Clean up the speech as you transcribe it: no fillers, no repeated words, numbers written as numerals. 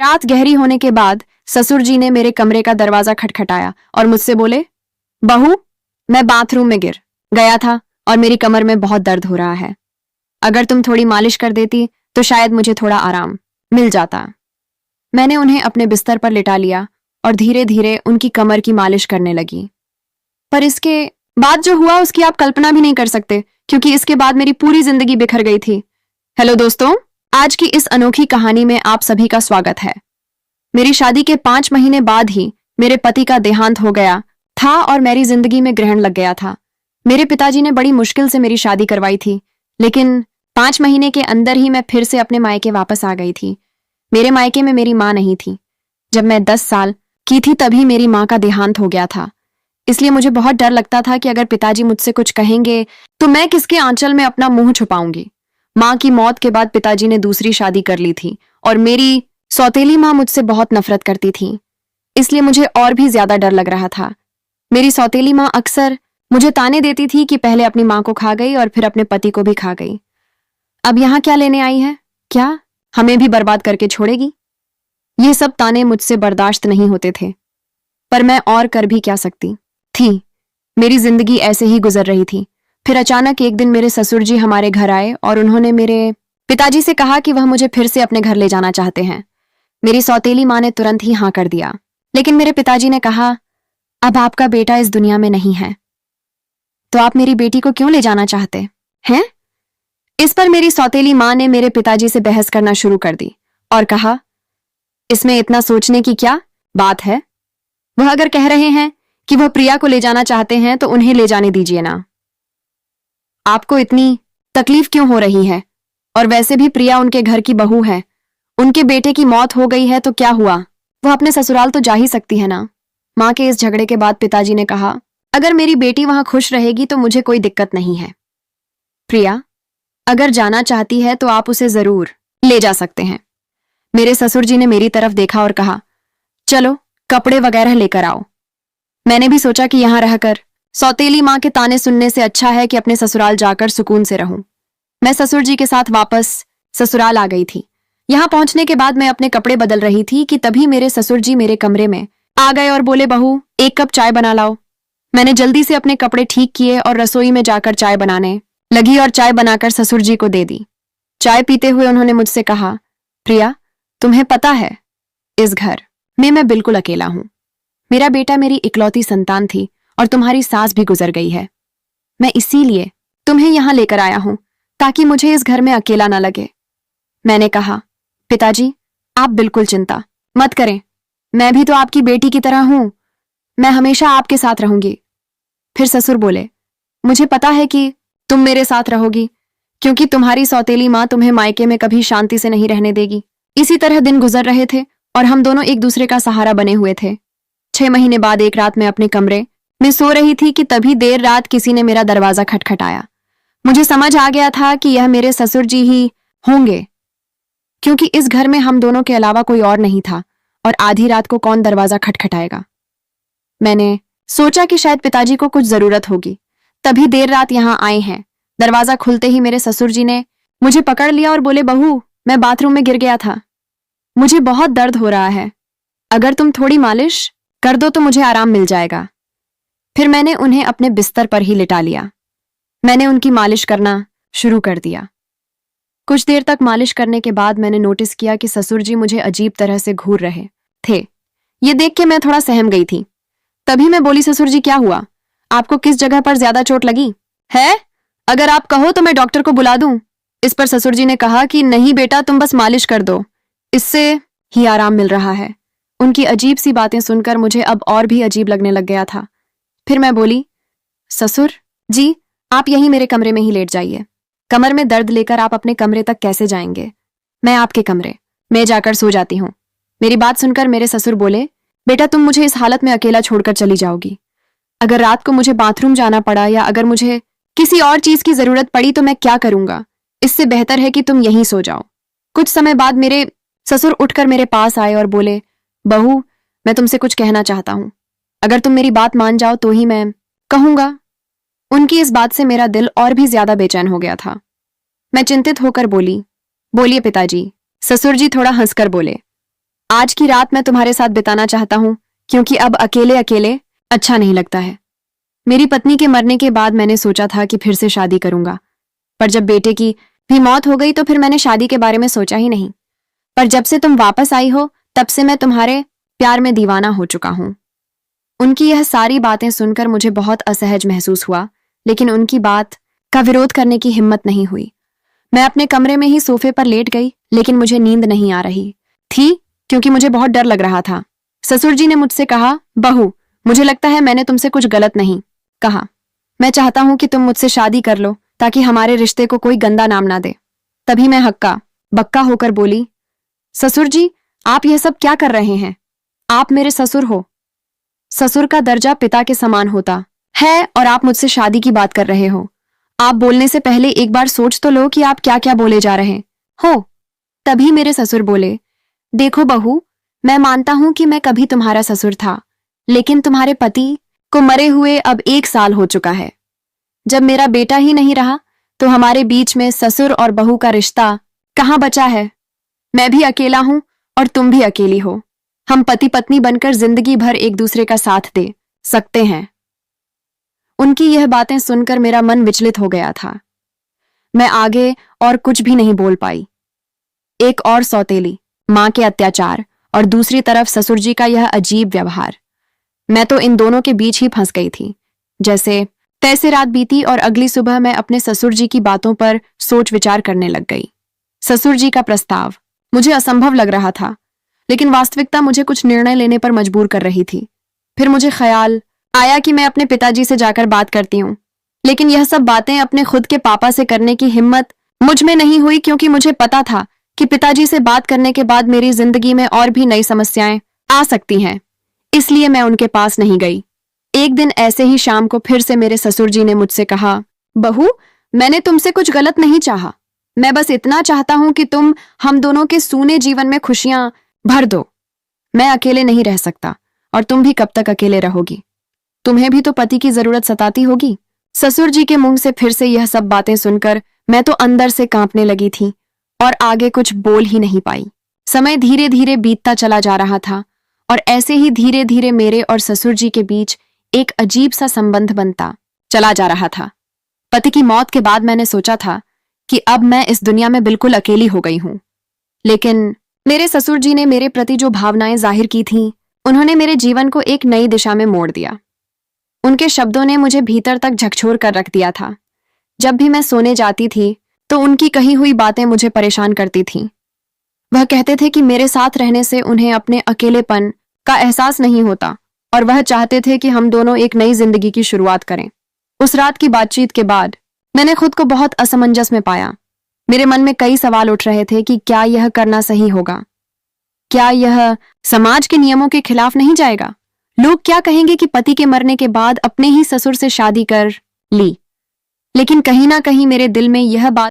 रात गहरी होने के बाद ससुर जी ने मेरे कमरे का दरवाजा खटखटाया और मुझसे बोले, बहू, मैं बाथरूम में गिर गया था और मेरी कमर में बहुत दर्द हो रहा है। अगर तुम थोड़ी मालिश कर देती तो शायद मुझे थोड़ा आराम मिल जाता। मैंने उन्हें अपने बिस्तर पर लिटा लिया और धीरे धीरे उनकी कमर की मालिश करने लगी। पर इसके बाद जो हुआ उसकी आप कल्पना भी नहीं कर सकते, क्योंकि इसके बाद मेरी पूरी जिंदगी बिखर गई थी। हेलो दोस्तों, आज की इस अनोखी कहानी में आप सभी का स्वागत है। मेरी शादी के 5 महीने बाद ही मेरे पति का देहांत हो गया था और मेरी जिंदगी में ग्रहण लग गया था। मेरे पिताजी ने बड़ी मुश्किल से मेरी शादी करवाई थी, लेकिन 5 महीने के अंदर ही मैं फिर से अपने मायके वापस आ गई थी। मेरे मायके में मेरी माँ नहीं थी। जब मैं 10 साल की थी तभी मेरी माँ का देहांत हो गया था। इसलिए मुझे बहुत डर लगता था कि अगर पिताजी मुझसे कुछ कहेंगे तो मैं किसके आंचल में अपना मुंह छुपाऊंगी। माँ की मौत के बाद पिताजी ने दूसरी शादी कर ली थी और मेरी सौतेली माँ मुझसे बहुत नफरत करती थी। इसलिए मुझे और भी ज्यादा डर लग रहा था। मेरी सौतेली माँ अक्सर मुझे ताने देती थी कि पहले अपनी माँ को खा गई और फिर अपने पति को भी खा गई। अब यहाँ क्या लेने आई है? क्या हमें भी बर्बाद करके छोड़ेगी? ये सब ताने मुझसे बर्दाश्त नहीं होते थे, पर मैं और कर भी क्या सकती थी। मेरी जिंदगी ऐसे ही गुजर रही थी। फिर अचानक एक दिन मेरे ससुर जी हमारे घर आए और उन्होंने मेरे पिताजी से कहा कि वह मुझे फिर से अपने घर ले जाना चाहते हैं। मेरी सौतेली माँ ने तुरंत ही हाँ कर दिया, लेकिन मेरे पिताजी ने कहा, अब आपका बेटा इस दुनिया में नहीं है, तो आप मेरी बेटी को क्यों ले जाना चाहते हैं? इस पर मेरी सौतेली माँ ने मेरे पिताजी से बहस करना शुरू कर दी और कहा, इसमें इतना सोचने की क्या बात है? वह अगर कह रहे हैं कि वह प्रिया को ले जाना चाहते हैं तो उन्हें ले जाने दीजिए ना। आपको इतनी तकलीफ क्यों हो रही है? और वैसे भी प्रिया उनके घर की बहू है। उनके बेटे की मौत हो गई है तो क्या हुआ, वह अपने ससुराल तो जा ही सकती है ना। माँ के इस झगड़े के बाद पिताजी ने कहा, अगर मेरी बेटी वहां खुश रहेगी तो मुझे कोई दिक्कत नहीं है। प्रिया अगर जाना चाहती है तो आप उसे जरूर ले जा सकते हैं। मेरे ससुर जी ने मेरी तरफ देखा और कहा, चलो कपड़े वगैरह लेकर आओ। मैंने भी सोचा कि यहां रहकर सौतेली माँ के ताने सुनने से अच्छा है कि अपने ससुराल जाकर सुकून से रहूं। मैं ससुर जी के साथ वापस ससुराल आ गई थी। यहां पहुंचने के बाद मैं अपने कपड़े बदल रही थी कि तभी मेरे ससुर जी मेरे कमरे में आ गए और बोले, बहू 1 कप चाय बना लाओ। मैंने जल्दी से अपने कपड़े ठीक किए और रसोई में जाकर चाय बनाने लगी और चाय बनाकर ससुर जी को दे दी। चाय पीते हुए उन्होंने मुझसे कहा, प्रिया तुम्हें पता है इस घर में मैं बिल्कुल अकेला हूं। मेरा बेटा मेरी इकलौती संतान थी और तुम्हारी सास भी गुजर गई है। मैं इसीलिए तुम्हें यहां लेकर आया हूं ताकि मुझे इस घर में अकेला ना लगे। मैंने कहा, पिताजी आप बिल्कुल चिंता मत करें, मैं भी तो आपकी बेटी की तरह हूं, मैं हमेशा आपके साथ रहूंगी। फिर ससुर बोले, मुझे पता है कि तुम मेरे साथ रहोगी, क्योंकि तुम्हारी सौतेली माँ तुम्हें मायके में कभी शांति से नहीं रहने देगी। इसी तरह दिन गुजर रहे थे और हम दोनों एक दूसरे का सहारा बने हुए थे। 6 महीने बाद एक रात मैं अपने कमरे में सो रही थी कि तभी देर रात किसी ने मेरा दरवाजा खटखटाया। मुझे समझ आ गया था कि यह मेरे ससुर जी ही होंगे, क्योंकि इस घर में हम दोनों के अलावा कोई और नहीं था और आधी रात को कौन दरवाजा खटखटाएगा। मैंने सोचा कि शायद पिताजी को कुछ जरूरत होगी, तभी देर रात यहां आए हैं। दरवाजा खुलते ही मेरे ससुर जी ने मुझे पकड़ लिया और बोले, बहू मैं बाथरूम में गिर गया था, मुझे बहुत दर्द हो रहा है, अगर तुम थोड़ी मालिश कर दो तो मुझे आराम मिल जाएगा। फिर मैंने उन्हें अपने बिस्तर पर ही लिटा लिया। मैंने उनकी मालिश करना शुरू कर दिया। कुछ देर तक मालिश करने के बाद मैंने नोटिस किया कि ससुर जी मुझे अजीब तरह से घूर रहे थे। ये देख के मैं थोड़ा सहम गई थी। तभी मैं बोली, ससुर जी क्या हुआ, आपको किस जगह पर ज्यादा चोट लगी है? अगर आप कहो तो मैं डॉक्टर को बुला दूं। इस पर ससुर जी ने कहा कि नहीं बेटा, तुम बस मालिश कर दो, इससे ही आराम मिल रहा है। उनकी अजीब सी बातें सुनकर मुझे अब और भी अजीब लगने लग गया था। फिर मैं बोली, ससुर जी आप यहीं मेरे कमरे में ही लेट जाइए। कमर में दर्द लेकर आप अपने कमरे तक कैसे जाएंगे? मैं आपके कमरे में जाकर सो जाती हूँ। मेरी बात सुनकर मेरे ससुर बोले, बेटा तुम मुझे इस हालत में अकेला छोड़कर चली जाओगी। अगर रात को मुझे बाथरूम जाना पड़ा या अगर मुझे किसी और चीज की जरूरत पड़ी तो मैं क्या करूंगा? इससे बेहतर है कि तुम यहीं सो जाओ। कुछ समय बाद मेरे ससुर उठकर मेरे पास आए और बोले, बहू मैं तुमसे कुछ कहना चाहता हूं, अगर तुम मेरी बात मान जाओ तो ही मैं कहूंगा। उनकी इस बात से मेरा दिल और भी ज्यादा बेचैन हो गया था। मैं चिंतित होकर बोली, बोलिए पिताजी। ससुर जी थोड़ा हंसकर बोले, आज की रात मैं तुम्हारे साथ बिताना चाहता हूँ, क्योंकि अब अकेले अकेले अच्छा नहीं लगता है। मेरी पत्नी के मरने के बाद मैंने सोचा था कि फिर से शादी करूंगा, पर जब बेटे की भी मौत हो गई तो फिर मैंने शादी के बारे में सोचा ही नहीं। पर जब से तुम वापस आई हो तब से मैं तुम्हारे प्यार में दीवाना हो चुका हूं। उनकी यह सारी बातें सुनकर मुझे बहुत असहज महसूस हुआ, लेकिन उनकी बात का विरोध करने की हिम्मत नहीं हुई। मैं अपने कमरे में ही सोफे पर लेट गई, लेकिन मुझे नींद नहीं आ रही थी क्योंकि मुझे बहुत डर लग रहा था। ससुर जी ने मुझसे कहा, बहू, मुझे लगता है मैंने तुमसे कुछ गलत नहीं कहा। मैं चाहता हूं कि तुम मुझसे शादी कर लो ताकि हमारे रिश्ते को कोई गंदा नाम ना दे। तभी मैं हक्का बक्का होकर बोली, ससुर जी, आप यह सब क्या कर रहे हैं? आप मेरे ससुर हो। ससुर का दर्जा पिता के समान होता है और आप मुझसे शादी की बात कर रहे हो। आप बोलने से पहले एक बार सोच तो लो कि आप क्या क्या बोले जा रहे हो। तभी मेरे ससुर बोले, देखो बहू, मैं मानता हूं कि मैं कभी तुम्हारा ससुर था, लेकिन तुम्हारे पति को मरे हुए अब 1 साल हो चुका है। जब मेरा बेटा ही नहीं रहा तो हमारे बीच में ससुर और बहू का रिश्ता कहाँ बचा है? मैं भी अकेला हूं और तुम भी अकेली हो। हम पति पत्नी बनकर जिंदगी भर एक दूसरे का साथ दे सकते हैं। उनकी यह बातें सुनकर मेरा मन विचलित हो गया था। मैं आगे और कुछ भी नहीं बोल पाई। एक और सौतेली मां के अत्याचार और दूसरी तरफ ससुर जी का यह अजीब व्यवहार। मैं तो इन दोनों के बीच ही फंस गई थी। जैसे तैसे रात बीती और अगली सुबह मैं अपने ससुर जी की बातों पर सोच विचार करने लग गई। ससुर जी का प्रस्ताव मुझे असंभव लग रहा था, लेकिन वास्तविकता मुझे कुछ निर्णय लेने पर मजबूर कर रही थी। फिर मुझे ख्याल आया कि मैं अपने पिताजी से जाकर बात करती हूँ, लेकिन यह सब बातें अपने खुद के पापा से करने की हिम्मत मुझ में नहीं हुई, क्योंकि मुझे पता था कि पिताजी से बात करने के बाद मेरी जिंदगी में और भी नई समस्याएं आ सकती हैं। इसलिए मैं उनके पास नहीं गई। एक दिन ऐसे ही शाम को फिर से मेरे ससुर जी ने मुझसे कहा, बहू, मैंने तुमसे कुछ गलत नहीं चाहा। मैं बस इतना चाहता हूं कि तुम हम दोनों के सूने जीवन में खुशियां भर दो। मैं अकेले नहीं रह सकता और तुम भी कब तक अकेले रहोगी? तुम्हें भी तो पति की जरूरत सताती होगी। ससुर जी के मुंह से फिर से यह सब बातें सुनकर मैं तो अंदर से कांपने लगी थी और आगे कुछ बोल ही नहीं पाई। समय धीरे धीरे बीतता चला जा रहा था और ऐसे ही धीरे धीरे मेरे और ससुर जी के बीच एक अजीब सा संबंध बनता चला जा रहा था। पति की मौत के बाद मैंने सोचा था कि अब मैं इस दुनिया में बिल्कुल अकेली हो गई हूं, लेकिन मेरे ससुर जी ने मेरे प्रति जो भावनाएं जाहिर की थीं, उन्होंने मेरे जीवन को एक नई दिशा में मोड़ दिया। उनके शब्दों ने मुझे भीतर तक झकझोर कर रख दिया था। जब भी मैं सोने जाती थी तो उनकी कही हुई बातें मुझे परेशान करती थीं। वह कहते थे कि मेरे साथ रहने से उन्हें अपने अकेलेपन का एहसास नहीं होता और वह चाहते थे कि हम दोनों एक नई जिंदगी की शुरुआत करें। उस रात की बातचीत के बाद मैंने खुद को बहुत असमंजस में पाया। मेरे मन में कई सवाल उठ रहे थे कि क्या यह करना सही होगा? क्या यह समाज के नियमों के खिलाफ नहीं जाएगा? लोग क्या कहेंगे कि पति के मरने के बाद अपने ही ससुर से शादी कर ली? लेकिन कहीं ना कहीं मेरे दिल में यह बात